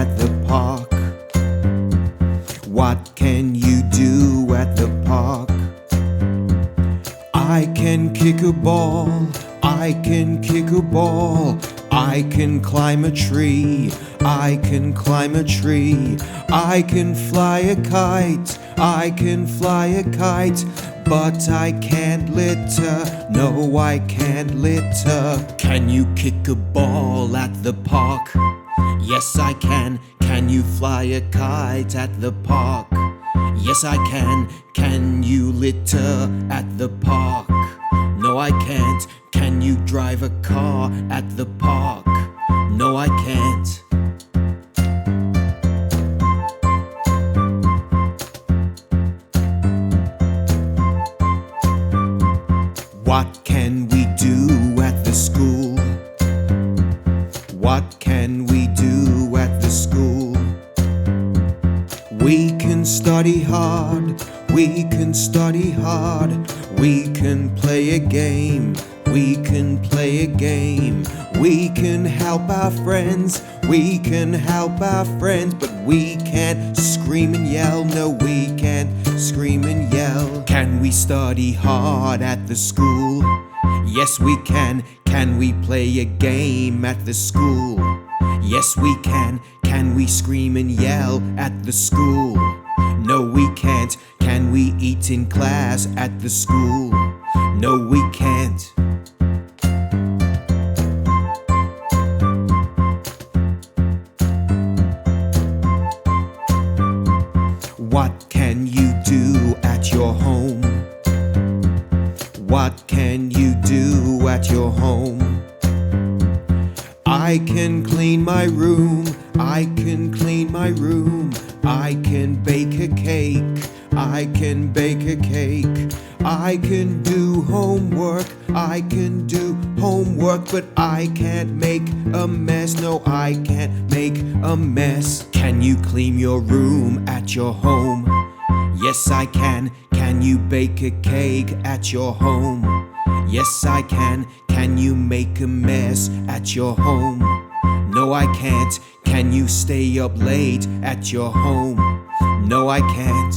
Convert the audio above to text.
at the park? What can you do at the park? I can kick a ball, I can kick a ball. I can climb a tree, I can climb a tree. I can fly a kite, I can fly a kite. But I can't litter, no I can't litter. Can you kick a ball at the park? Yes I can. Can you fly a kite at the park? Yes I can. Can you litter at the park? No I can't. Can you drive a car at the park? No I can't. What can we do at the school? What can we do at the school? We can study hard, we can study hard. We can play a game, we can play a game. We can help our friends, we can help our friends. But we can't scream and yell, no we can't scream and yell. Can we study hard at the school? Yes we can. Can we play a game at the school? Yes we can. Can we scream and yell at the school? No we can't. Can we eat in class at the school? No we can't. What can you do at your home? What can you do at your home? I can clean my room, I can clean my room. I can bake a cake, I can bake a cake. I can do homework, I can do homework. But I can't make a mess, no I can't make a mess. Can you clean your room at your home? Yes I can. Can you bake a cake at your home? Yes I can. Can you make a mess at your home? No I can't. Can you stay up late at your home? No I can't.